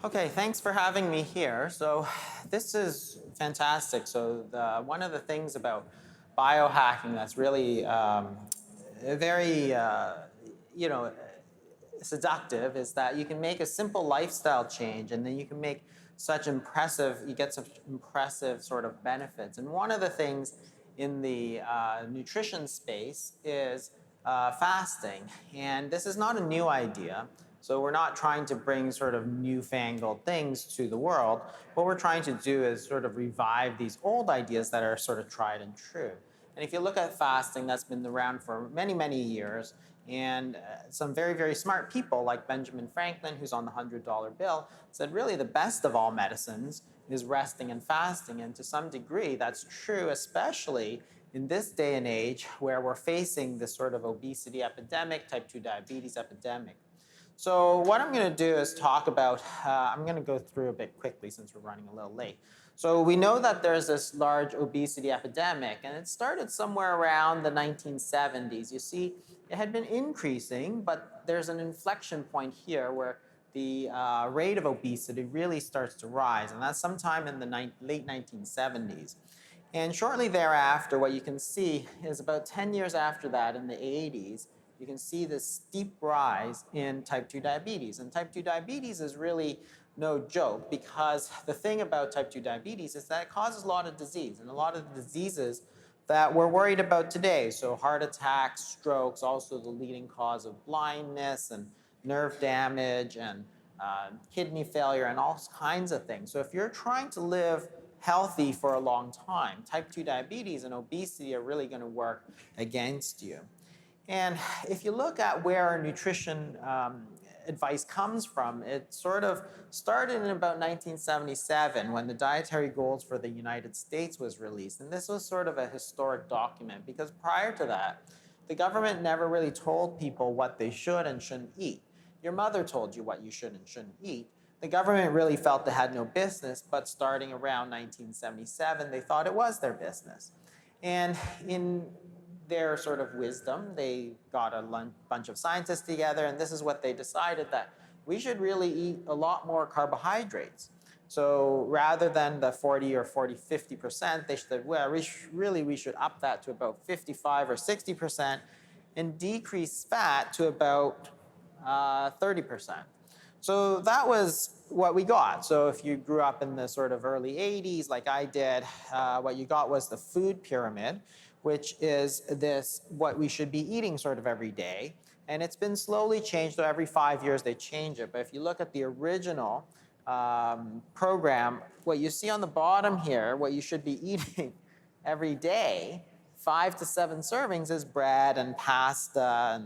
Okay, thanks for having me here. So this is fantastic. So one of the things about biohacking that's really very, you know, seductive is that you can make a simple lifestyle change and then you get such impressive sort of benefits. And one of the things in the nutrition space is fasting. And this is not a new idea. So we're not trying to bring sort of newfangled things to the world. What we're trying to do is sort of revive these old ideas that are sort of tried and true. And if you look at fasting, that's been around for many, many years. And some very, very smart people like Benjamin Franklin, who's on the $100 bill, said really the best of all medicines is resting and fasting. And to some degree, that's true, especially in this day and age where we're facing this sort of obesity epidemic, type 2 diabetes epidemic. So what I'm going to do is talk about, I'm going to go through a bit quickly since we're running a little late. So we know that there's this large obesity epidemic, and it started somewhere around the 1970s. You see, it had been increasing, but there's an inflection point here where the rate of obesity really starts to rise, and that's sometime in the late 1970s. And shortly thereafter, what you can see is about 10 years after that, in the 80s, you can see this steep rise in type 2 diabetes. And type 2 diabetes is really no joke, because the thing about type 2 diabetes is that it causes a lot of disease, and a lot of the diseases that we're worried about today. So heart attacks, strokes, also the leading cause of blindness and nerve damage and kidney failure and all kinds of things. So if you're trying to live healthy for a long time, type 2 diabetes and obesity are really going to work against you. And if you look at where our nutrition advice comes from, it sort of started in about 1977 when the Dietary Goals for the United States was released. And this was sort of a historic document because prior to that, the government never really told people what they should and shouldn't eat. Your mother told you what you should and shouldn't eat. The government really felt they had no business, but starting around 1977, they thought it was their business. And in their sort of wisdom, they got a bunch of scientists together, and this is what they decided, that we should really eat a lot more carbohydrates. So rather than the 40 or 50%, they said, well, we should up that to about 55 or 60% and decrease fat to about 30%. So that was what we got. So if you grew up in the sort of early 80s, like I did, what you got was the food pyramid, which is what we should be eating sort of every day. And it's been slowly changed, so every 5 years they change it. But if you look at the original program, what you see on the bottom here, what you should be eating every day, 5 to 7 servings, is bread and pasta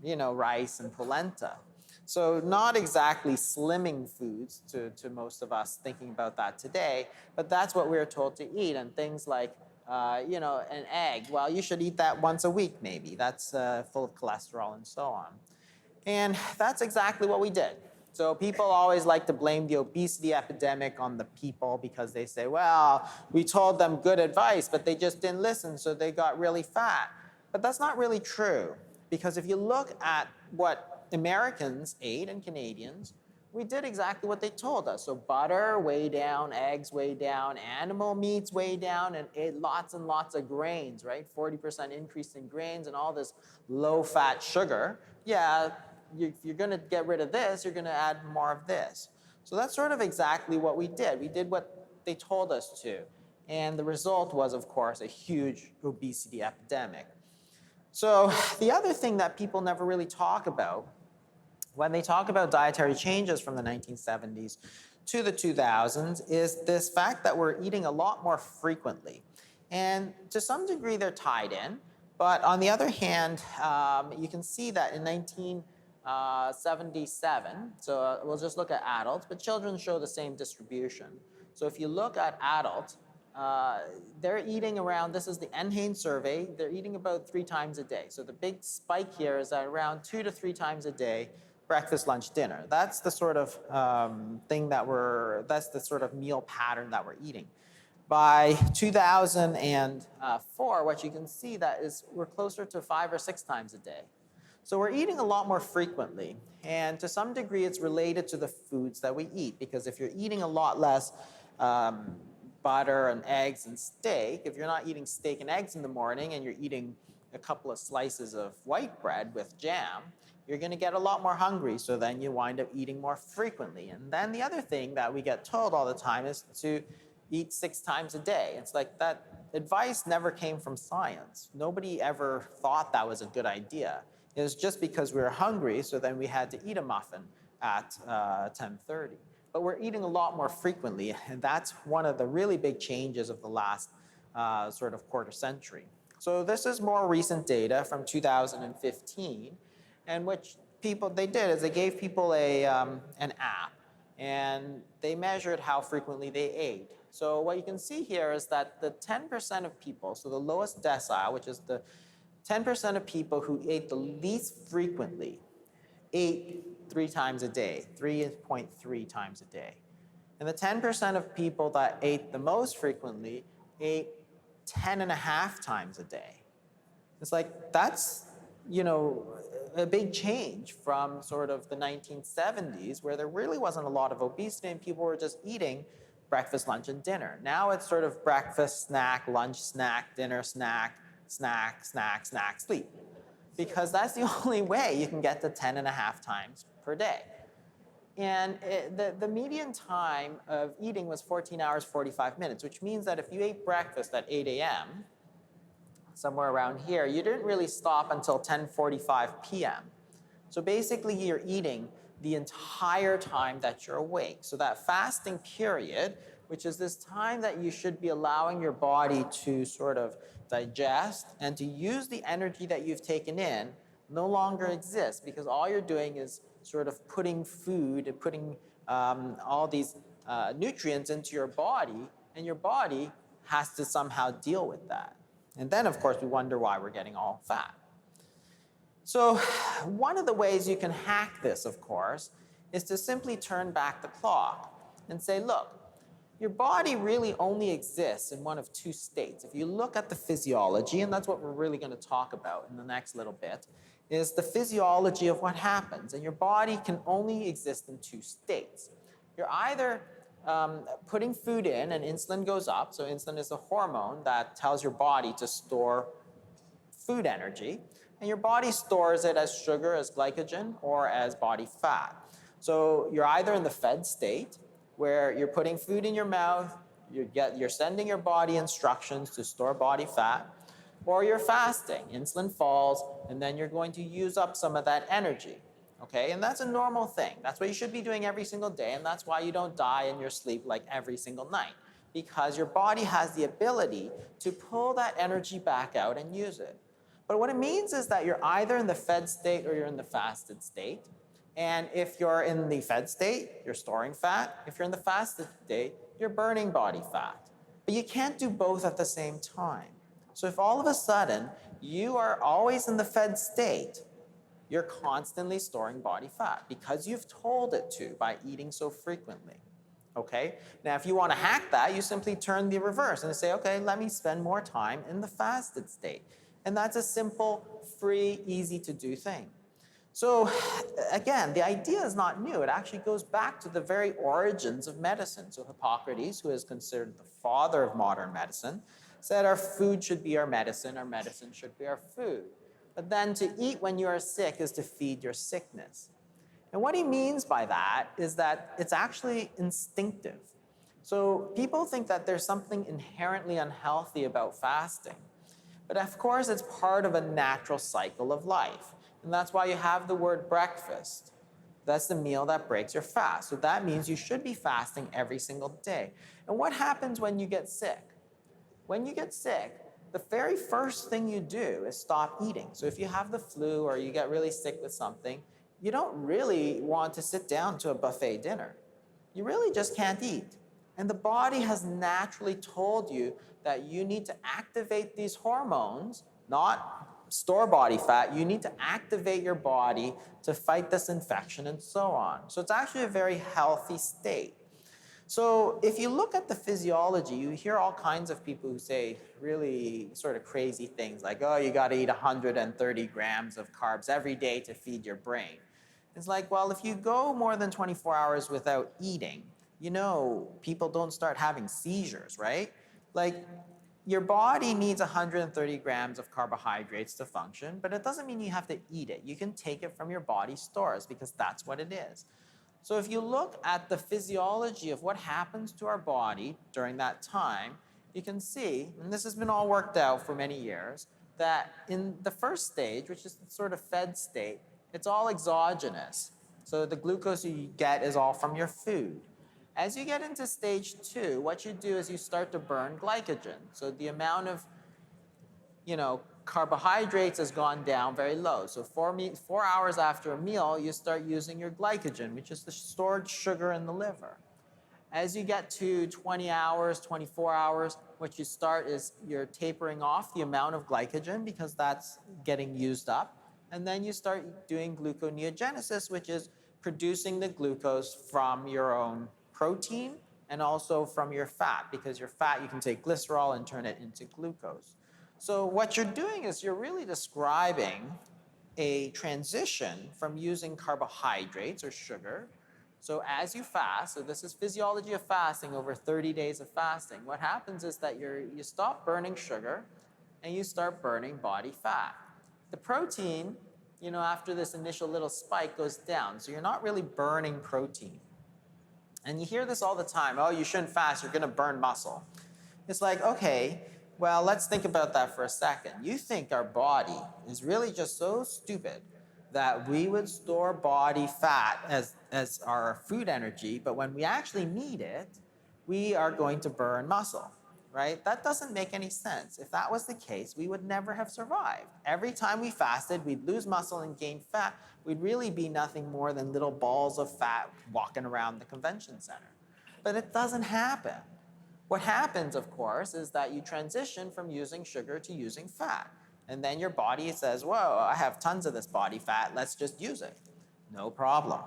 and rice and polenta. So not exactly slimming foods to most of us thinking about that today, but that's what we're told to eat. And things like an egg, well, you should eat that once a week maybe. That's full of cholesterol and so on. And that's exactly what we did. So people always like to blame the obesity epidemic on the people because they say, well, we told them good advice, but they just didn't listen, so they got really fat. But that's not really true, because if you look at what Americans ate and Canadians, we did exactly what they told us. So butter way down, eggs way down, animal meats way down, and ate lots and lots of grains, right? 40% increase in grains and all this low-fat sugar. Yeah, if you're going to get rid of this, you're going to add more of this. So that's sort of exactly what we did. We did what they told us to. And the result was, of course, a huge obesity epidemic. So the other thing that people never really talk about when they talk about dietary changes from the 1970s to the 2000s is this fact that we're eating a lot more frequently. And to some degree, they're tied in. But on the other hand, you can see that in 1977, so we'll just look at adults, but children show the same distribution. So if you look at adults, they're eating around, this is the NHANES survey, they're eating about 3 times a day. So the big spike here is at around 2 to 3 times a day, breakfast, lunch, dinner. That's the sort of that's the sort of meal pattern that we're eating. By 2004, what you can see that is we're closer to 5 or 6 times a day. So we're eating a lot more frequently, and to some degree it's related to the foods that we eat, because if you're eating a lot less butter and eggs and steak, if you're not eating steak and eggs in the morning and you're eating a couple of slices of white bread with jam, you're going to get a lot more hungry, so then you wind up eating more frequently. And then the other thing that we get told all the time is to eat 6 times a day. It's like that advice never came from science. Nobody ever thought that was a good idea. It was just because we were hungry, so then we had to eat a muffin at 10:30. But we're eating a lot more frequently, and that's one of the really big changes of the last sort of quarter century. So this is more recent data from 2015, and what they did is they gave people an app, and they measured how frequently they ate. So what you can see here is that the 10% of people, so the lowest decile, which is the 10% of people who ate the least frequently, ate 3 times a day, 3.3 times a day. And the 10% of people that ate the most frequently ate 10.5 times a day. It's like, that's, a big change from sort of the 1970s, where there really wasn't a lot of obesity and people were just eating breakfast, lunch, and dinner. Now it's sort of breakfast, snack, lunch, snack, dinner, snack, snack, snack, snack, sleep. Because that's the only way you can get to 10.5 times per day. And the median time of eating was 14 hours, 45 minutes, which means that if you ate breakfast at 8 a.m., somewhere around here, you didn't really stop until 10:45 p.m. So basically you're eating the entire time that you're awake. So that fasting period, which is this time that you should be allowing your body to sort of digest and to use the energy that you've taken in, no longer exists, because all you're doing is sort of putting food and putting all these nutrients into your body, and your body has to somehow deal with that. And then, of course, we wonder why we're getting all fat. So one of the ways you can hack this, of course, is to simply turn back the clock and say, look, your body really only exists in one of 2 states. If you look at the physiology, and that's what we're really going to talk about in the next little bit, is the physiology of what happens. And your body can only exist in 2 states. You're either putting food in and insulin goes up. So insulin is a hormone that tells your body to store food energy. And your body stores it as sugar, as glycogen, or as body fat. So you're either in the fed state, where you're putting food in your mouth, you're sending your body instructions to store body fat, or you're fasting. Insulin falls, and then you're going to use up some of that energy. Okay, and that's a normal thing. That's what you should be doing every single day, and that's why you don't die in your sleep like every single night, because your body has the ability to pull that energy back out and use it. But what it means is that you're either in the fed state or you're in the fasted state. And if you're in the fed state, you're storing fat. If you're in the fasted state, you're burning body fat. But you can't do both at the same time. So if all of a sudden you are always in the fed state, you're constantly storing body fat because you've told it to by eating so frequently. Okay? Now, if you want to hack that, you simply turn the reverse and say, okay, let me spend more time in the fasted state. And that's a simple, free, easy to do thing. So again, the idea is not new. It actually goes back to the very origins of medicine. So Hippocrates, who is considered the father of modern medicine, said our food should be our medicine should be our food. But then to eat when you are sick is to feed your sickness. And what he means by that is that it's actually instinctive. So people think that there's something inherently unhealthy about fasting. But of course, it's part of a natural cycle of life. And that's why you have the word breakfast. That's the meal that breaks your fast. So that means you should be fasting every single day. And what happens when you get sick? When you get sick, the very first thing you do is stop eating. So if you have the flu or you get really sick with something, you don't really want to sit down to a buffet dinner. You really just can't eat. And the body has naturally told you that you need to activate these hormones, not store body fat. You need to activate your body to fight this infection and so on. So it's actually a very healthy state. So if you look at the physiology, you hear all kinds of people who say really sort of crazy things like, oh, you got to eat 130 grams of carbs every day to feed your brain. It's like, well, if you go more than 24 hours without eating, people don't start having seizures, right? Like, your body needs 130 grams of carbohydrates to function, but it doesn't mean you have to eat it. You can take it from your body stores because that's what it is. So if you look at the physiology of what happens to our body during that time, you can see, and this has been all worked out for many years, that in the first stage, which is the sort of fed state, it's all exogenous. So the glucose you get is all from your food. As you get into stage 2, what you do is you start to burn glycogen. So the amount of carbohydrates has gone down very low. So 4 hours after a meal, you start using your glycogen, which is the stored sugar in the liver. As you get to 20 hours, 24 hours, what you start is you're tapering off the amount of glycogen because that's getting used up. And then you start doing gluconeogenesis, which is producing the glucose from your own protein and also from your fat, because your fat, you can take glycerol and turn it into glucose. So what you're doing is you're really describing a transition from using carbohydrates or sugar. So as you fast, so this is physiology of fasting over 30 days of fasting, what happens is that you stop burning sugar and you start burning body fat. The protein, after this initial little spike goes down, so you're not really burning protein. And you hear this all the time, oh, you shouldn't fast, you're gonna burn muscle. It's like, okay, well, let's think about that for a second. You think our body is really just so stupid that we would store body fat as our food energy, but when we actually need it, we are going to burn muscle, right? That doesn't make any sense. If that was the case, we would never have survived. Every time we fasted, we'd lose muscle and gain fat. We'd really be nothing more than little balls of fat walking around the convention center. But it doesn't happen. What happens, of course, is that you transition from using sugar to using fat. And then your body says, whoa, I have tons of this body fat, let's just use it. No problem.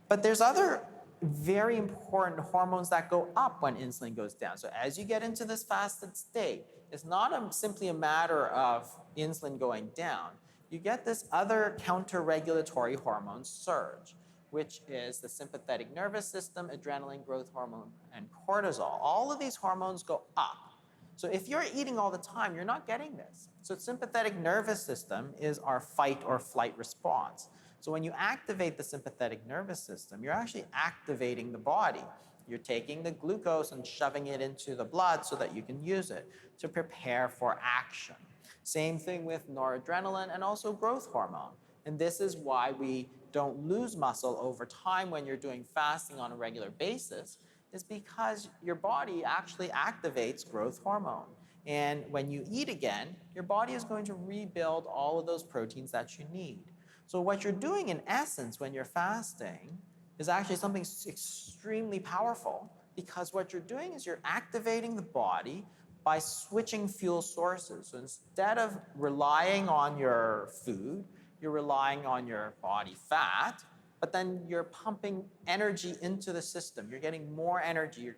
But there's other very important hormones that go up when insulin goes down. So as you get into this fasted state, it's not simply a matter of insulin going down. You get this other counter-regulatory hormone surge, which is the sympathetic nervous system, adrenaline growth hormone, and cortisol. All of these hormones go up. So if you're eating all the time, you're not getting this. So sympathetic nervous system is our fight or flight response. So when you activate the sympathetic nervous system, you're actually activating the body. You're taking the glucose and shoving it into the blood so that you can use it to prepare for action. Same thing with noradrenaline and also growth hormone. And this is why we don't lose muscle over time when you're doing fasting on a regular basis, is because your body actually activates growth hormone. And when you eat again, your body is going to rebuild all of those proteins that you need. So what you're doing in essence when you're fasting is actually something extremely powerful, because what you're doing is you're activating the body by switching fuel sources. So instead of relying on your food, you're relying on your body fat, but then you're pumping energy into the system. You're getting more energy.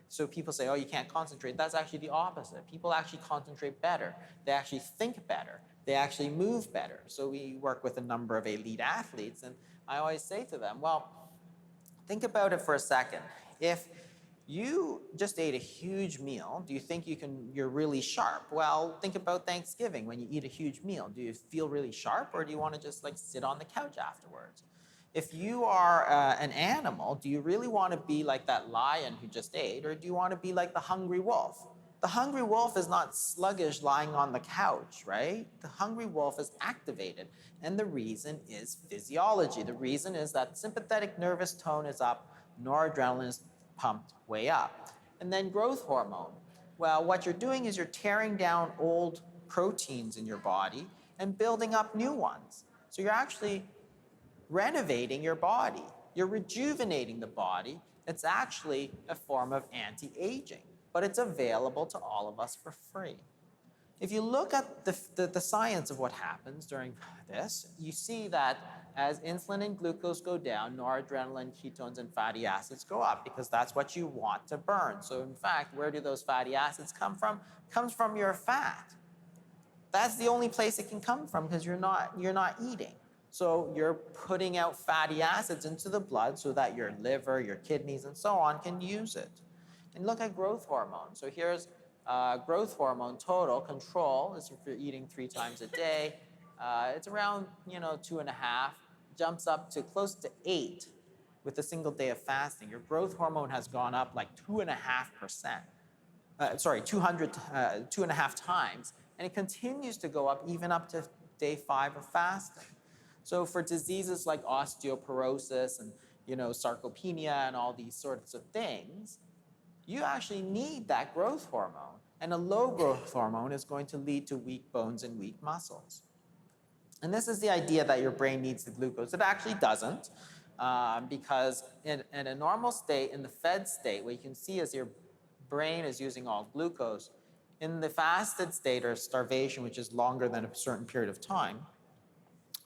So people say, oh, you can't concentrate. That's actually the opposite. People actually concentrate better. They actually think better. They actually move better. So we work with a number of elite athletes, and I always say to them, well, think about it for a second. If you just ate a huge meal, do you think you're really sharp? Well, think about Thanksgiving. When you eat a huge meal, do you feel really sharp, or do you want to just sit on the couch afterwards? If you are an animal, do you really want to be like that lion who just ate, or do you want to be like the hungry wolf? The hungry wolf is not sluggish lying on the couch, right? The hungry wolf is activated, and the reason is physiology. The reason is that sympathetic nervous tone is up, noradrenaline is pumped way up. And then growth hormone. Well, what you're doing is you're tearing down old proteins in your body and building up new ones. So you're actually renovating your body. You're rejuvenating the body. It's actually a form of anti-aging, but it's available to all of us for free. If you look at the science of what happens during this, you see that as insulin and glucose go down, noradrenaline, ketones, and fatty acids go up because that's what you want to burn. So in fact, where do those fatty acids come from? It comes from your fat. That's the only place it can come from because you're not eating. So you're putting out fatty acids into the blood so that your liver, your kidneys, and so on can use it. And look at growth hormone. So here's growth hormone total control. Is if you're eating 3 times a day. It's around 2.5, jumps up to close to 8 with a single day of fasting. Your growth hormone has gone up like 2.5%. 2.5 times, and it continues to go up even up to day 5 of fasting. So for diseases like osteoporosis and sarcopenia and all these sorts of things, you actually need that growth hormone. And a low growth hormone is going to lead to weak bones and weak muscles. And this is the idea that your brain needs the glucose. It actually doesn't, because in a normal state, in the fed state, what you can see is your brain is using all glucose. In the fasted state or starvation, which is longer than a certain period of time,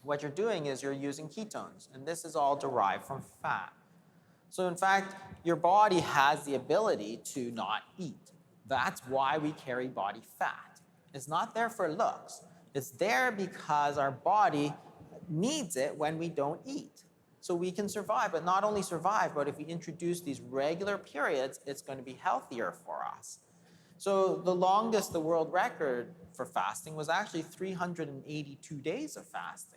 what you're doing is you're using ketones, and this is all derived from fat. So in fact, your body has the ability to not eat. That's why we carry body fat. It's not there for looks. It's there because our body needs it when we don't eat. So we can survive, but not only survive, but if we introduce these regular periods, it's going to be healthier for us. So the longest, the world record for fasting was actually 382 days of fasting.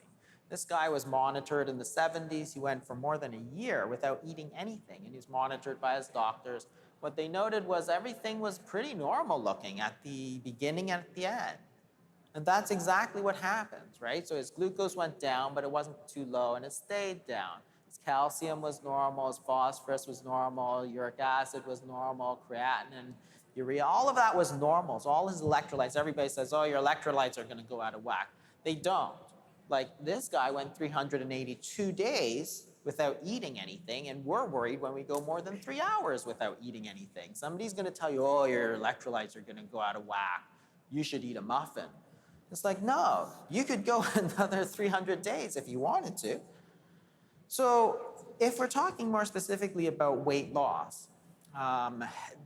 This guy was monitored in the 70s. He went for more than a year without eating anything, and he's monitored by his doctors. What they noted was everything was pretty normal looking at the beginning and at the end. And that's exactly what happens, right? So his glucose went down, but it wasn't too low, and it stayed down. His calcium was normal, his phosphorus was normal, uric acid was normal, creatinine, urea, all of that was normal. So all his electrolytes, everybody says, oh, your electrolytes are gonna go out of whack. They don't. Like this guy went 382 days without eating anything, and we're worried when we go more than 3 hours without eating anything. Somebody's gonna tell you, oh, your electrolytes are gonna go out of whack. You should eat a muffin. It's like, no, you could go another 300 days if you wanted to. So if we're talking more specifically about weight loss,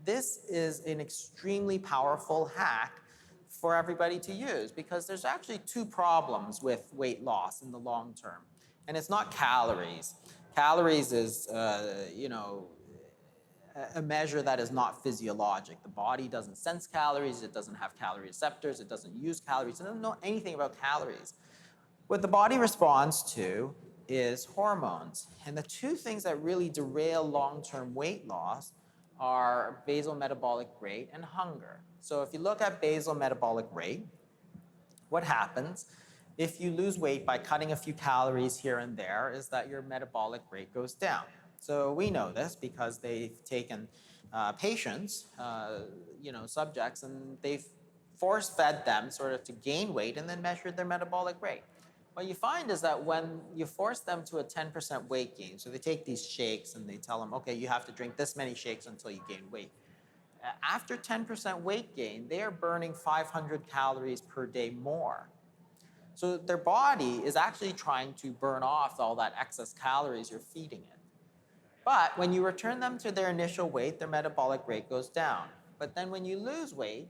this is an extremely powerful hack for everybody to use because there's actually 2 problems with weight loss in the long term. And it's not calories. Calories is, a measure that is not physiologic. The body doesn't sense calories, it doesn't have calorie receptors, it doesn't use calories, it doesn't know anything about calories. What the body responds to is hormones. And the 2 things that really derail long-term weight loss are basal metabolic rate and hunger. So if you look at basal metabolic rate, what happens if you lose weight by cutting a few calories here and there is that your metabolic rate goes down. So we know this because they've taken patients, subjects, and they've force-fed them sort of to gain weight and then measured their metabolic rate. What you find is that when you force them to a 10% weight gain, so they take these shakes and they tell them, okay, you have to drink this many shakes until you gain weight. After 10% weight gain, they are burning 500 calories per day more. So their body is actually trying to burn off all that excess calories you're feeding it. But when you return them to their initial weight, their metabolic rate goes down. But then when you lose weight,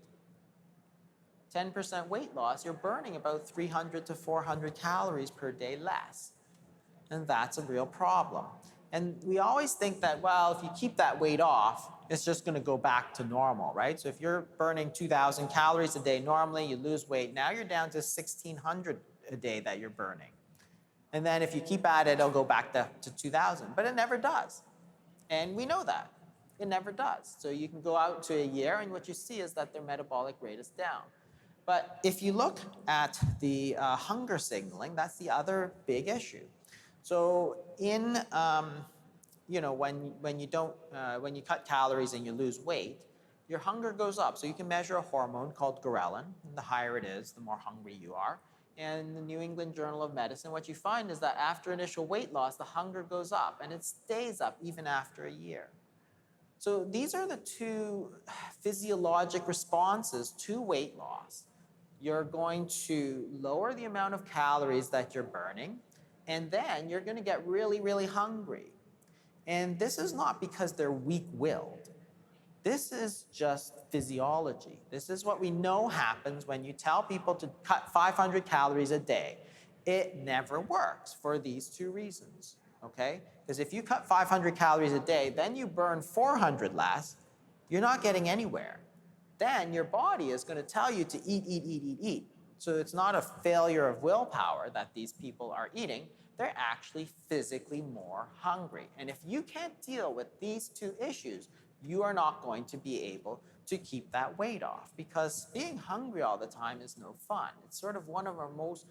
10% weight loss, you're burning about 300 to 400 calories per day less. And that's a real problem. And we always think that, well, if you keep that weight off, it's just going to go back to normal, right? So if you're burning 2,000 calories a day normally, you lose weight, now you're down to 1,600 a day that you're burning. And then if you keep at it, it'll go back to 2,000. But it never does. And we know that. It never does. So you can go out to a year, and what you see is that their metabolic rate is down. But if you look at the hunger signaling, that's the other big issue. So in, when you cut calories and you lose weight, your hunger goes up. So you can measure a hormone called ghrelin. And the higher it is, the more hungry you are. And in the New England Journal of Medicine, what you find is that after initial weight loss, the hunger goes up, and it stays up even after a year. So these are the 2 physiologic responses to weight loss. you're going to lower the amount of calories that you're burning, and then you're going to get really, really hungry. And this is not because they're weak-willed. This is just physiology. This is what we know happens when you tell people to cut 500 calories a day. It never works for these two reasons, okay? Because if you cut 500 calories a day, then you burn 400 less, you're not getting anywhere. Then your body is going to tell you to eat, eat, eat, eat, eat. So it's not a failure of willpower that these people are eating. They're actually physically more hungry. And if you can't deal with these two issues, you are not going to be able to keep that weight off, because being hungry all the time is no fun. It's sort of one of our most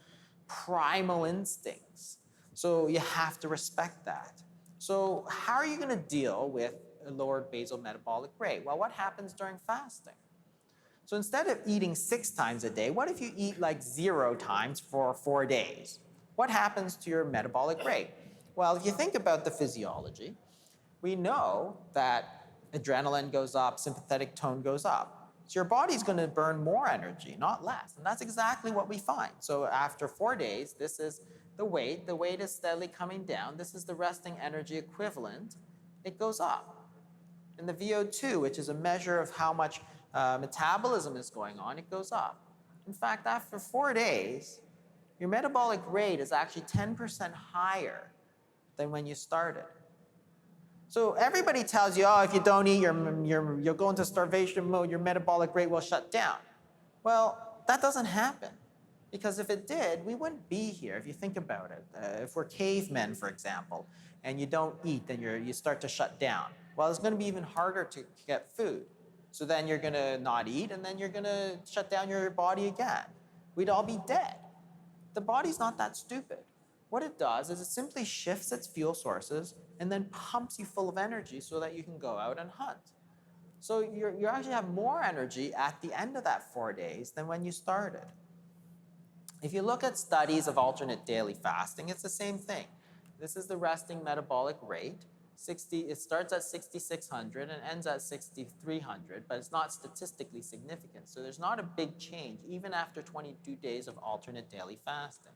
primal instincts. So you have to respect that. So how are you going to deal with a lowered basal metabolic rate? Well, what happens during fasting? So instead of eating 6 times a day, what if you eat like 0 times for 4 days? What happens to your metabolic rate? Well, if you think about the physiology, we know that adrenaline goes up, sympathetic tone goes up. So your body's going to burn more energy, not less. And that's exactly what we find. So after 4 days, this is the weight. The weight is steadily coming down. This is the resting energy equivalent. It goes up. And the VO2, which is a measure of how much metabolism is going on, it goes up. In fact, after 4 days, your metabolic rate is actually 10% higher than when you started. So everybody tells you, oh, if you don't eat, you'll go into starvation mode, your metabolic rate will shut down. Well, that doesn't happen. Because if it did, we wouldn't be here, if you think about it. If we're cavemen, for example, and you don't eat, then you start to shut down. Well, it's going to be even harder to get food. So then you're going to not eat, and then you're going to shut down your body again. We'd all be dead. The body's not that stupid. What it does is it simply shifts its fuel sources and then pumps you full of energy so that you can go out and hunt. So you actually have more energy at the end of that 4 days than when you started. If you look at studies of alternate daily fasting, it's the same thing. This is the resting metabolic rate. It starts at 6,600 and ends at 6,300, but it's not statistically significant. So there's not a big change, even after 22 days of alternate daily fasting.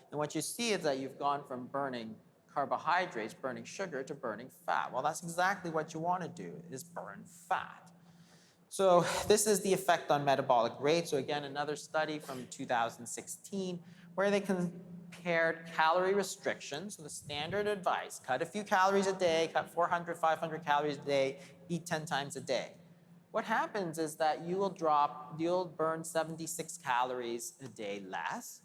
And what you see is that you've gone from burning carbohydrates, burning sugar, to burning fat. Well, that's exactly what you want to do, is burn fat. So this is the effect on metabolic rate. So again, another study from 2016 where they compared calorie restriction, so the standard advice, cut a few calories a day, cut 400, 500 calories a day, eat 10 times a day. What happens is that you'll burn 76 calories a day less.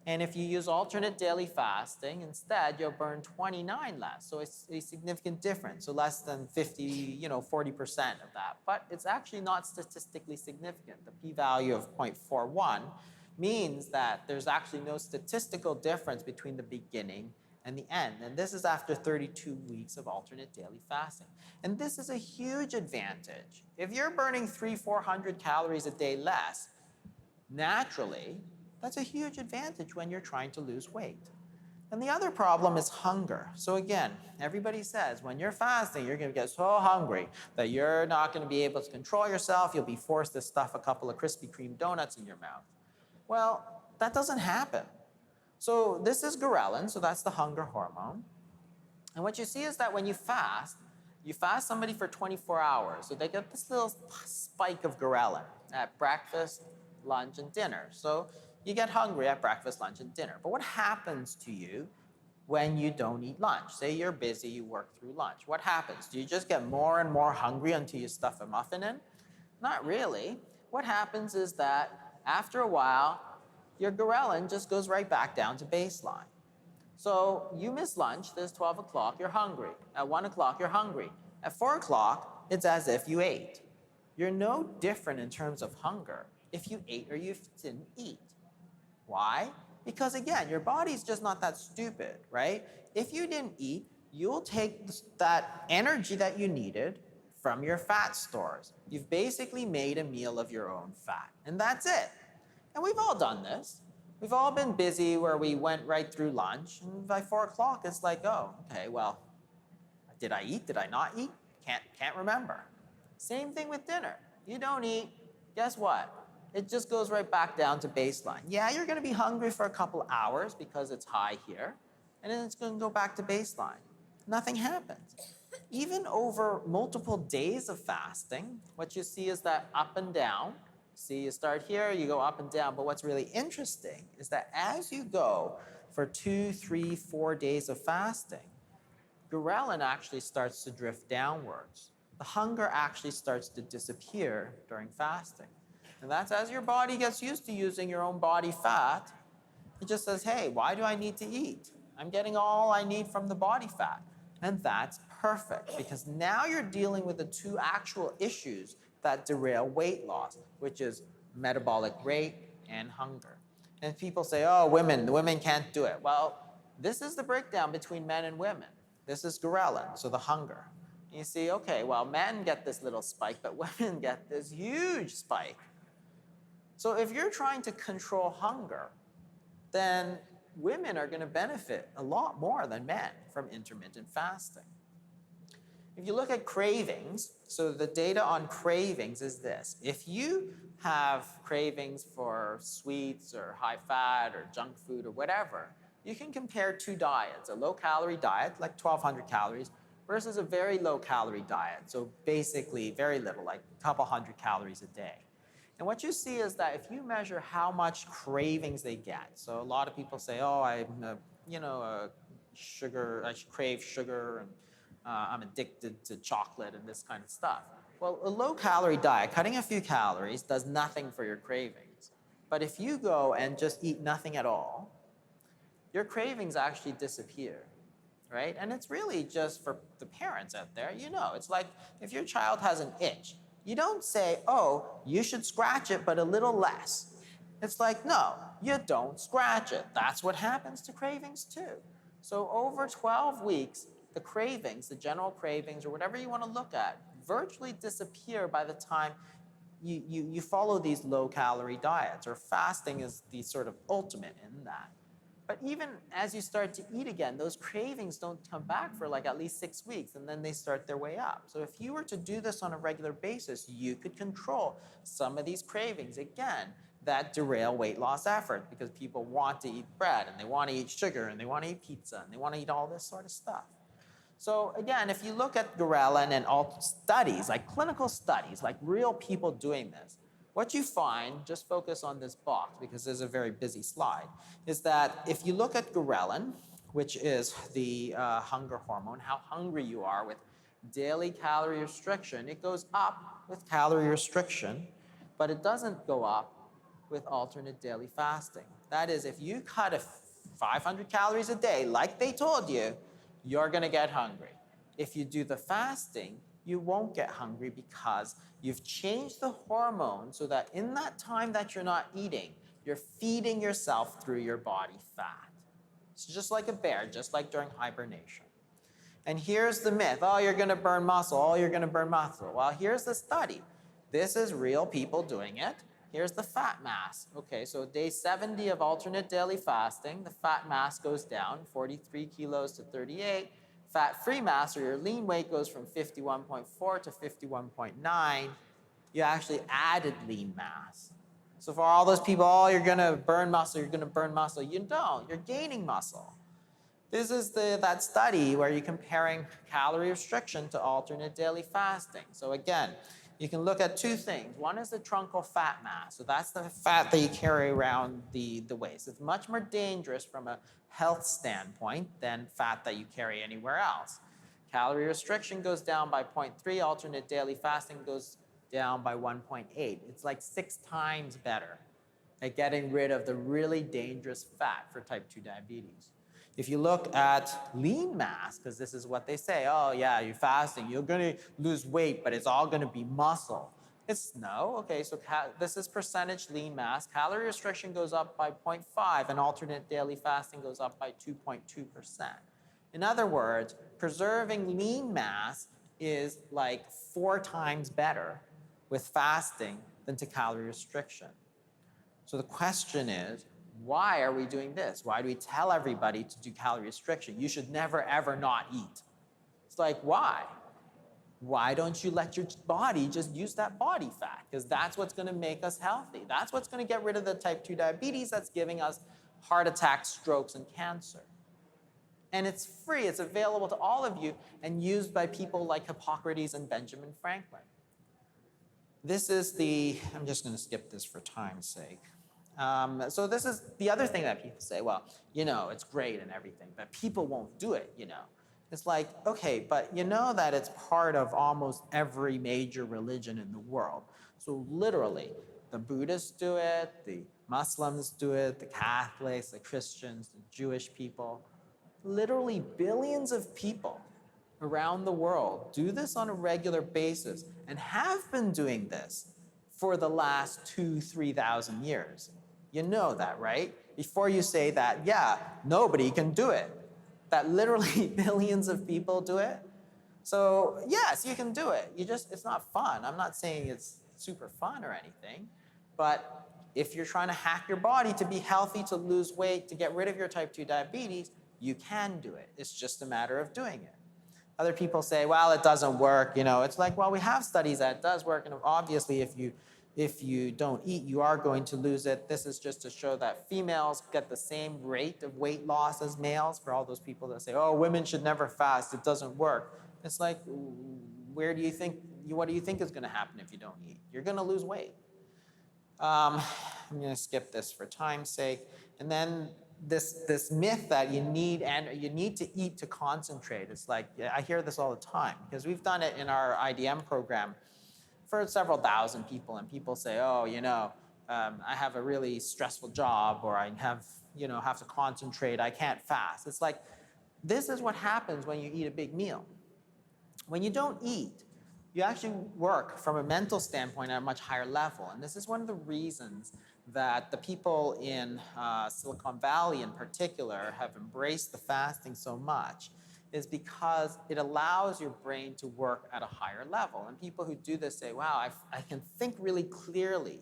And if you use alternate daily fasting, instead, you'll burn 29 less. So it's a significant difference. So less than 40% of that. But it's actually not statistically significant. The p-value of 0.41 means that there's actually no statistical difference between the beginning and the end. And this is after 32 weeks of alternate daily fasting. And this is a huge advantage. If you're burning 300-400 calories a day less, naturally, that's a huge advantage when you're trying to lose weight. And the other problem is hunger. So again, everybody says when you're fasting, you're going to get so hungry that you're not going to be able to control yourself. You'll be forced to stuff a couple of Krispy Kreme donuts in your mouth. Well, that doesn't happen. So this is ghrelin, so that's the hunger hormone. And what you see is that when you fast somebody for 24 hours. So they get this little spike of ghrelin at breakfast, lunch, and dinner. So you get hungry at breakfast, lunch, and dinner. But what happens to you when you don't eat lunch? Say you're busy, you work through lunch. What happens? Do you just get more and more hungry until you stuff a muffin in? Not really. What happens is that after a while, your ghrelin just goes right back down to baseline. So you miss lunch, there's 12 o'clock, you're hungry. At 1 o'clock, you're hungry. At 4 o'clock, it's as if you ate. You're no different in terms of hunger if you ate or you didn't eat. Why? Because again, your body's just not that stupid, right? If you didn't eat, you'll take that energy that you needed from your fat stores. You've basically made a meal of your own fat, and that's it. And we've all done this. We've all been busy where we went right through lunch, and by 4 o'clock, it's like, oh, okay, well, did I eat? Did I not eat? Can't remember. Same thing with dinner. You don't eat, guess what? it just goes right back down to baseline. Yeah, you're going to be hungry for a couple hours because it's high here, and then it's going to go back to baseline. Nothing happens. Even over multiple days of fasting, what you see is that up and down. See, you start here, you go up and down, but what's really interesting is that as you go for 2, 3, 4 days of fasting, ghrelin actually starts to drift downwards. The hunger actually starts to disappear during fasting. And that's as your body gets used to using your own body fat, it just says, hey, why do I need to eat? I'm getting all I need from the body fat. And that's perfect because now you're dealing with the two actual issues that derail weight loss, which is metabolic rate and hunger. And people say, oh, the women can't do it. Well, this is the breakdown between men and women. This is ghrelin, so the hunger. You see, okay, well, men get this little spike, but women get this huge spike. So if you're trying to control hunger, then women are going to benefit a lot more than men from intermittent fasting. If you look at cravings, so the data on cravings is this. If you have cravings for sweets or high fat or junk food or whatever, you can compare two diets, a low-calorie diet, like 1,200 calories, versus a very low-calorie diet, so basically very little, like a couple hundred calories a day. And what you see is that if you measure how much cravings they get, so a lot of people say, oh, I'm, sugar, I crave sugar, and I'm addicted to chocolate and this kind of stuff. Well, a low-calorie diet, cutting a few calories, does nothing for your cravings. But if you go and just eat nothing at all, your cravings actually disappear, right? And it's really just for the parents out there, it's like if your child has an itch, you don't say, oh, you should scratch it, but a little less. It's like, no, you don't scratch it. That's what happens to cravings too. So over 12 weeks, the cravings, the general cravings, or whatever you want to look at, virtually disappear by the time you follow these low-calorie diets, or fasting is the sort of ultimate in that. But even as you start to eat again, those cravings don't come back for like at least 6 weeks, and then they start their way up. So if you were to do this on a regular basis, you could control some of these cravings, again, that derail weight loss effort, because people want to eat bread, and they want to eat sugar, and they want to eat pizza, and they want to eat all this sort of stuff. So again, if you look at ghrelin and all studies, like clinical studies, like real people doing this, what you find, just focus on this box because this is a very busy slide, is that if you look at ghrelin, which is the hunger hormone, how hungry you are with daily calorie restriction, it goes up with calorie restriction, but it doesn't go up with alternate daily fasting. That is, if you cut 500 calories a day, like they told you, you're going to get hungry. If you do the fasting, you won't get hungry because you've changed the hormone so that in that time that you're not eating, you're feeding yourself through your body fat. It's just like a bear, just like during hibernation. And here's the myth, oh, you're going to burn muscle, oh, you're going to burn muscle. Well, here's the study. This is real people doing it. Here's the fat mass. Okay, so day 70 of alternate daily fasting, the fat mass goes down, 43 kilos to 38. Fat-free mass, or your lean weight, goes from 51.4 to 51.9. You actually added lean mass. So for all those people, oh, you're going to burn muscle, you're going to burn muscle. You don't. You're gaining muscle. This is that study where you're comparing calorie restriction to alternate daily fasting. So again, you can look at two things. One is the truncal fat mass. So that's the fat that you carry around the waist. It's much more dangerous from a health standpoint than fat that you carry anywhere else. Calorie restriction goes down by 0.3. Alternate daily fasting goes down by 1.8. It's like 6 times better at getting rid of the really dangerous fat for type 2 diabetes. If you look at lean mass, because this is what they say, oh yeah, you're fasting, you're going to lose weight, but it's all going to be muscle. It's no, okay, so this is percentage lean mass. Calorie restriction goes up by 0.5, and alternate daily fasting goes up by 2.2%. In other words, preserving lean mass is like 4 times better with fasting than to calorie restriction. So the question is, why are we doing this? Why do we tell everybody to do calorie restriction? You should never, ever not eat. It's like, why? Why don't you let your body just use that body fat? Because that's what's going to make us healthy. That's what's going to get rid of the type 2 diabetes that's giving us heart attacks, strokes, and cancer. And it's free, it's available to all of you, and used by people like Hippocrates and Benjamin Franklin. This is I'm just going to skip this for time's sake. So this is the other thing that people say, well, it's great and everything, but people won't do it, It's like, okay, but you know that it's part of almost every major religion in the world. So literally, the Buddhists do it, the Muslims do it, the Catholics, the Christians, the Jewish people. Literally billions of people around the world do this on a regular basis and have been doing this for the last 2,000-3,000 years. You know that, right? Before you say that, yeah, nobody can do it, that literally billions of people do it. So yes, you can do it. It's not fun. I'm not saying it's super fun or anything, but if you're trying to hack your body to be healthy, to lose weight, to get rid of your type 2 diabetes, you can do it. It's just a matter of doing it. Other people say, well, it doesn't work. It's like, well, we have studies that it does work, and obviously if you don't eat, you are going to lose it. This is just to show that females get the same rate of weight loss as males. For all those people that say, oh, women should never fast, it doesn't work. It's like, what do you think is going to happen if you don't eat? You're going to lose weight. I'm going to skip this for time's sake. And then this myth that you need to eat to concentrate. It's like, I hear this all the time because we've done it in our IDM program for several thousand people, and people say, oh, I have a really stressful job, or I have to concentrate, I can't fast. It's like, this is what happens when you eat a big meal. When you don't eat, you actually work from a mental standpoint at a much higher level. And this is one of the reasons that the people in Silicon Valley in particular have embraced the fasting so much, is because it allows your brain to work at a higher level. And people who do this say, wow, I can think really clearly.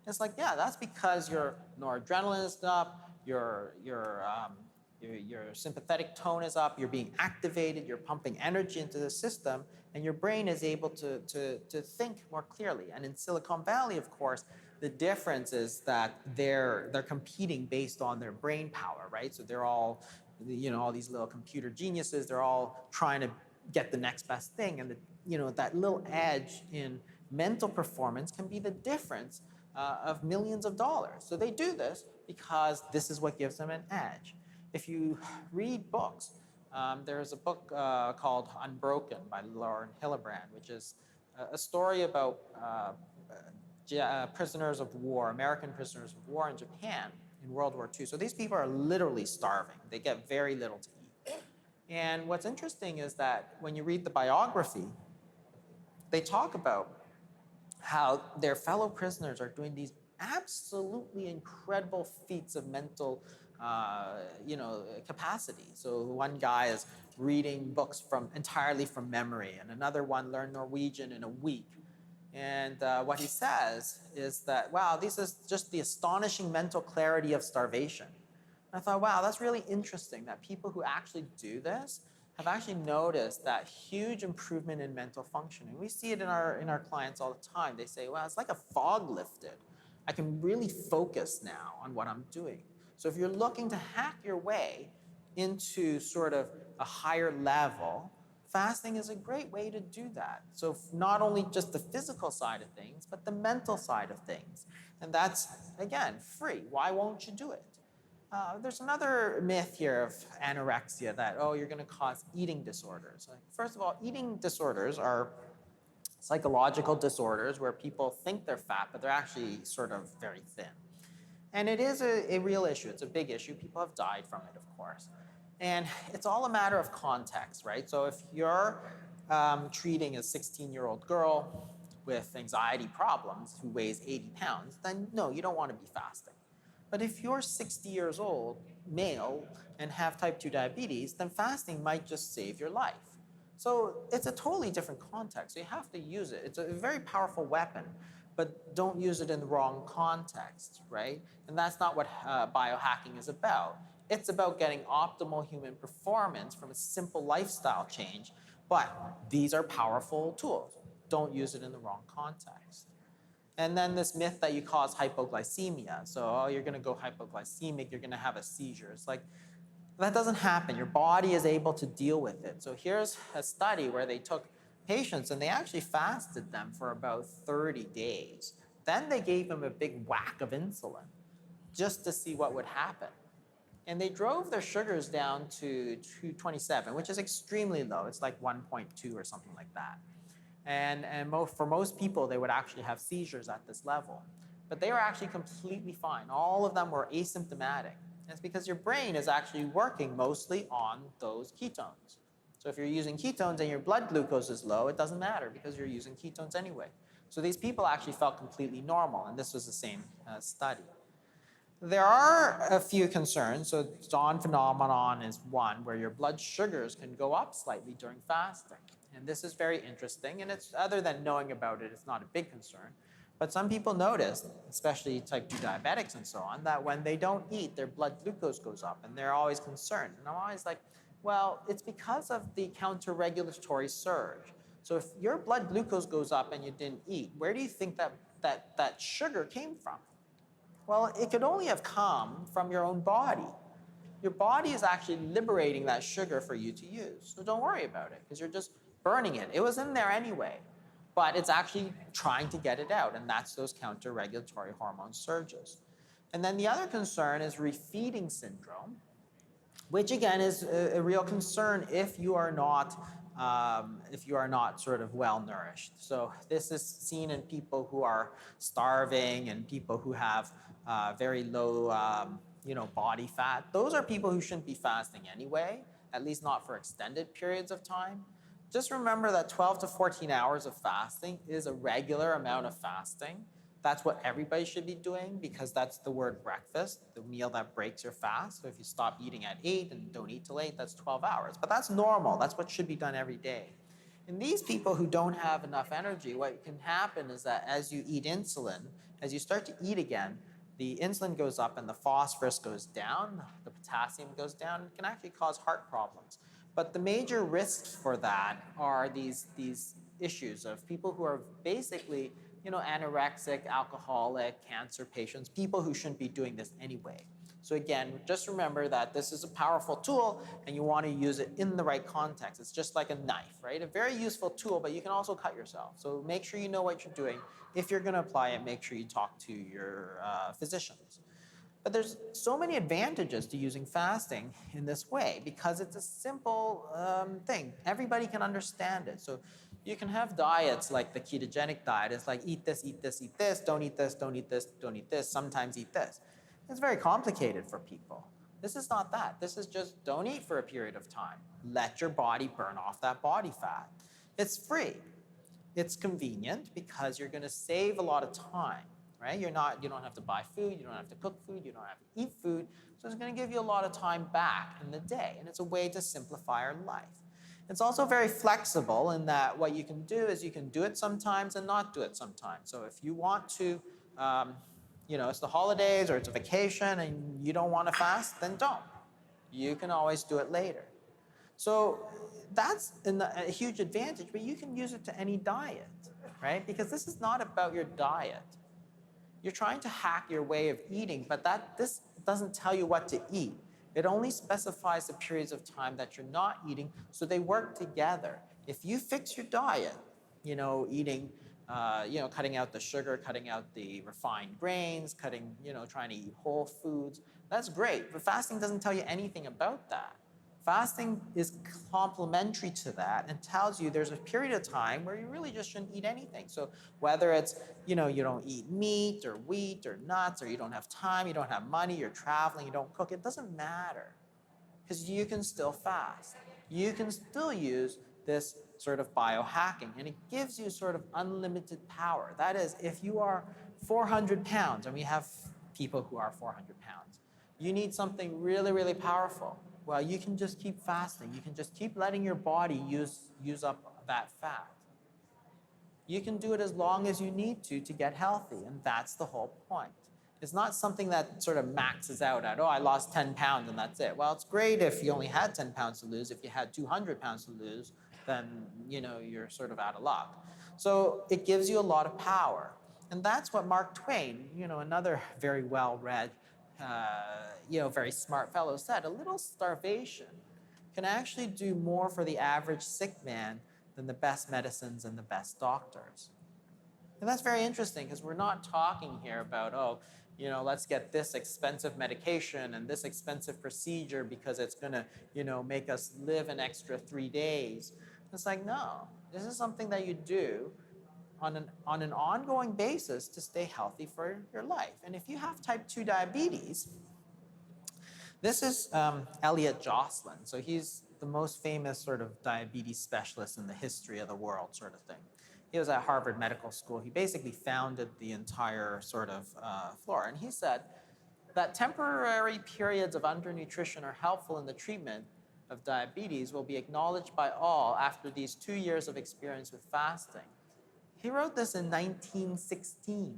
It's like, yeah, that's because your noradrenaline is up, your sympathetic tone is up, you're being activated, you're pumping energy into the system, and your brain is able to think more clearly. And in Silicon Valley, of course, the difference is that they're competing based on their brain power, right? So they're all, all these little computer geniuses, they're all trying to get the next best thing. And that little edge in mental performance can be the difference of millions of dollars. So they do this because this is what gives them an edge. If you read books, there's a book called Unbroken by Lauren Hillebrand, which is a story about prisoners of war, American prisoners of war in Japan in World War II. So these people are literally starving. They get very little to eat. And what's interesting is that when you read the biography, they talk about how their fellow prisoners are doing these absolutely incredible feats of mental capacity. So one guy is reading books entirely from memory, and another one learned Norwegian in a week. And what he says is that, wow, this is just the astonishing mental clarity of starvation. And I thought, wow, that's really interesting that people who actually do this have actually noticed that huge improvement in mental functioning. We see it in our clients all the time. They say, well, it's like a fog lifted. I can really focus now on what I'm doing. So if you're looking to hack your way into sort of a higher level, fasting is a great way to do that. So not only just the physical side of things, but the mental side of things. And that's, again, free. Why won't you do it? There's another myth here of anorexia that, oh, you're going to cause eating disorders. First of all, eating disorders are psychological disorders where people think they're fat, but they're actually sort of very thin. And it is a real issue. It's a big issue. People have died from it, of course. And it's all a matter of context, right? So if you're treating a 16-year-old girl with anxiety problems who weighs 80 pounds, then no, you don't want to be fasting. But if you're 60 years old, male, and have type 2 diabetes, then fasting might just save your life. So it's a totally different context. So you have to use it. It's a very powerful weapon, but don't use it in the wrong context, right? And that's not what biohacking is about. It's about getting optimal human performance from a simple lifestyle change But these are powerful tools. Don't use it in the wrong context. And then this myth that you cause hypoglycemia. So, oh, you're going to go hypoglycemic, you're going to have a seizure. It's like, that doesn't happen. Your body is able to deal with it. So here's a study where they took patients and they actually fasted them for about 30 days. Then they gave them a big whack of insulin just to see what would happen. And they drove their sugars down to 227, which is extremely low. It's like 1.2 or something like that. And for most people, they would actually have seizures at this level. But they were actually completely fine. All of them were asymptomatic. And it's because your brain is actually working mostly on those ketones. So if you're using ketones and your blood glucose is low, it doesn't matter because you're using ketones anyway. So these people actually felt completely normal, and this was the same study. There are a few concerns. So dawn phenomenon is one where your blood sugars can go up slightly during fasting. And this is very interesting. And it's, other than knowing about it, it's not a big concern. But some people notice, especially type 2 diabetics and so on, that when they don't eat, their blood glucose goes up. And they're always concerned. And I'm always like, well, it's because of the counter-regulatory surge. So if your blood glucose goes up and you didn't eat, where do you think that sugar came from? Well, it could only have come from your own body. Your body is actually liberating that sugar for you to use. So don't worry about it, because you're just burning it. It was in there anyway, but it's actually trying to get it out, and that's those counter-regulatory hormone surges. And then the other concern is refeeding syndrome, which again is a real concern if you are not sort of well nourished. So this is seen in people who are starving and people who have very low body fat. Those are people who shouldn't be fasting anyway, at least not for extended periods of time. Just remember that 12 to 14 hours of fasting is a regular amount of fasting. That's what everybody should be doing, because that's the word breakfast, the meal that breaks your fast. So if you stop eating at 8 and don't eat till 8, that's 12 hours. But that's normal. That's what should be done every day. In these people who don't have enough energy, what can happen is that as you eat insulin, as you start to eat again, the insulin goes up and the phosphorus goes down, the potassium goes down. It can actually cause heart problems. But the major risks for that are these issues of people who are basically anorexic, alcoholic, cancer patients, people who shouldn't be doing this anyway. So again, just remember that this is a powerful tool and you want to use it in the right context. It's just like a knife, right? A very useful tool, but you can also cut yourself. So make sure you know what you're doing. If you're going to apply it, make sure you talk to your physicians. But there's so many advantages to using fasting in this way because it's a simple thing. Everybody can understand it. So you can have diets like the ketogenic diet. It's like eat this, eat this, eat this, don't eat this, don't eat this, don't eat this, sometimes eat this. It's very complicated for people. This is not that. This is just don't eat for a period of time. Let your body burn off that body fat. It's free. It's convenient because you're going to save a lot of time. Right? You don't have to buy food, you don't have to cook food, you don't have to eat food. So it's going to give you a lot of time back in the day, and it's a way to simplify our life. It's also very flexible in that what you can do is you can do it sometimes and not do it sometimes. So if you want to, it's the holidays or it's a vacation and you don't want to fast, then don't. You can always do it later. So that's a huge advantage, but you can use it to any diet, right? Because this is not about your diet. You're trying to hack your way of eating, but this doesn't tell you what to eat. It only specifies the periods of time that you're not eating, so they work together. If you fix your diet, eating, cutting out the sugar, cutting out the refined grains, trying to eat whole foods, that's great. But fasting doesn't tell you anything about that. Fasting is complementary to that and tells you there's a period of time where you really just shouldn't eat anything. So whether it's, you don't eat meat or wheat or nuts, or you don't have time, you don't have money, you're traveling, you don't cook, it doesn't matter because you can still fast. You can still use this sort of biohacking, and it gives you sort of unlimited power. That is, if you are 400 pounds, and we have people who are 400 pounds, you need something really, really powerful. Well, you can just keep fasting. You can just keep letting your body use up that fat. You can do it as long as you need to get healthy, and that's the whole point. It's not something that sort of maxes out at, I lost 10 pounds and that's it. Well, it's great if you only had 10 pounds to lose. If you had 200 pounds to lose, then you're sort of out of luck. So it gives you a lot of power. And that's what Mark Twain, another very well-read, very smart fellow said, a little starvation can actually do more for the average sick man than the best medicines and the best doctors. And that's very interesting because we're not talking here about, let's get this expensive medication and this expensive procedure because it's going to, make us live an extra 3 days. It's like, no, this is something that you do on an ongoing basis to stay healthy for your life. And if you have type 2 diabetes, this is Elliot Jocelyn. So he's the most famous sort of diabetes specialist in the history of the world sort of thing. He was at Harvard Medical School. He basically founded the entire sort of floor. And he said that temporary periods of undernutrition are helpful in the treatment of diabetes will be acknowledged by all after these 2 years of experience with fasting. He wrote this in 1916.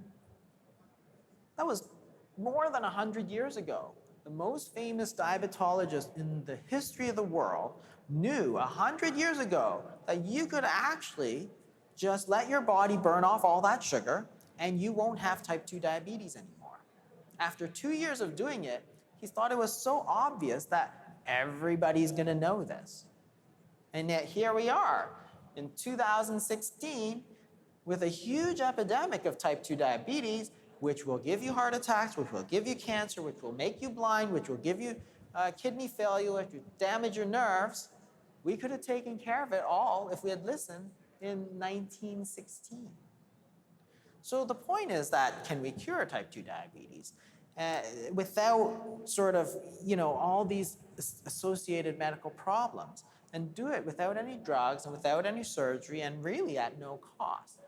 That was more than 100 years ago. The most famous diabetologist in the history of the world knew 100 years ago that you could actually just let your body burn off all that sugar and you won't have type 2 diabetes anymore. After 2 years of doing it, he thought it was so obvious that everybody's going to know this. And yet here we are in 2016 with a huge epidemic of type 2 diabetes, which will give you heart attacks, which will give you cancer, which will make you blind, which will give you kidney failure, which will damage your nerves. We could have taken care of it all if we had listened in 1916. So the point is that, can we cure type 2 diabetes without sort of, all these associated medical problems, and do it without any drugs and without any surgery and really at no cost?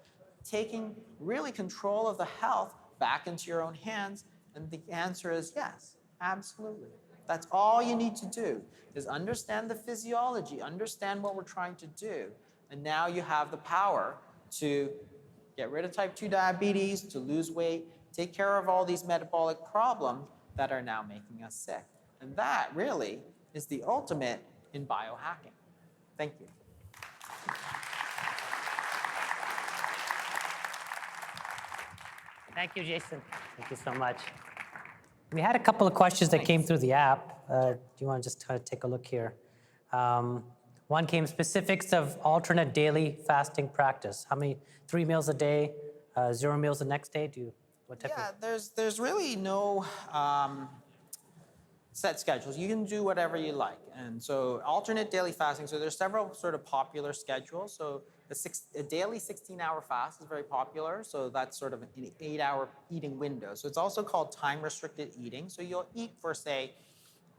Taking really control of the health back into your own hands? And the answer is yes, absolutely. That's all you need to do, is understand the physiology, understand what we're trying to do, and now you have the power to get rid of type 2 diabetes, to lose weight, take care of all these metabolic problems that are now making us sick. And that really is the ultimate in biohacking. Thank you. Thank you, Jason. Thank you so much. We had a couple of questions that came through the app. Do you want to just take a look here? One came, specifics of alternate daily fasting practice. How many, 3 meals a day, 0 meals the next day? What type of? There's really no set schedules. You can do whatever you like. And so alternate daily fasting, so there's several sort of popular schedules. So a daily 16-hour fast is very popular. So that's sort of an 8-hour eating window. So it's also called time-restricted eating. So you'll eat for, say,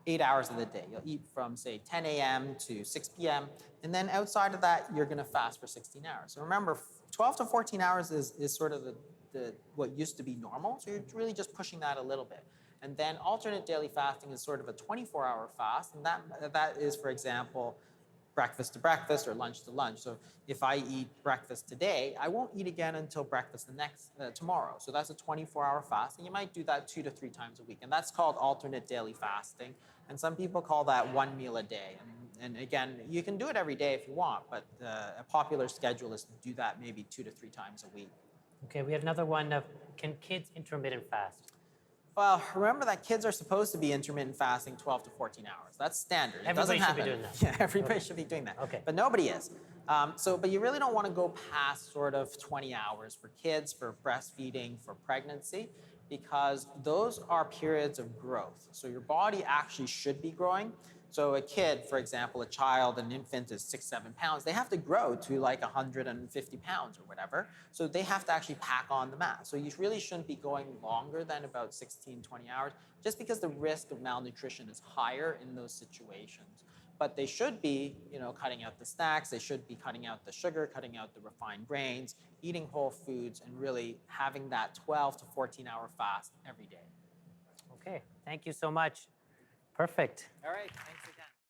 8 hours of the day. You'll eat from, say, 10 a.m. to 6 p.m. And then outside of that, you're going to fast for 16 hours. So remember, 12 to 14 hours is sort of what used to be normal. So you're really just pushing that a little bit. And then alternate daily fasting is sort of a 24-hour fast. And that is, for example, breakfast to breakfast or lunch to lunch. So if I eat breakfast today, I won't eat again until breakfast tomorrow. So that's a 24-hour fast. And you might do that 2 to 3 times a week. And that's called alternate daily fasting. And some people call that 1 meal a day. And again, you can do it every day if you want, but a popular schedule is to do that maybe 2 to 3 times a week. Okay, we have another one of, can kids intermittent fast? Well, remember that kids are supposed to be intermittent fasting 12 to 14 hours. That's standard. Everybody should be doing that. Yeah, everybody should be doing that. Okay. But nobody is. But you really don't want to go past sort of 20 hours for kids, for breastfeeding, for pregnancy, because those are periods of growth. So your body actually should be growing. So a kid, for example, a child, an infant is 6-7 pounds. They have to grow to like 150 pounds or whatever. So they have to actually pack on the mass. So you really shouldn't be going longer than about 16, 20 hours, just because the risk of malnutrition is higher in those situations. But they should be, cutting out the snacks. They should be cutting out the sugar, cutting out the refined grains, eating whole foods, and really having that 12 to 14-hour fast every day. Okay, thank you so much. Perfect. All right, thanks again.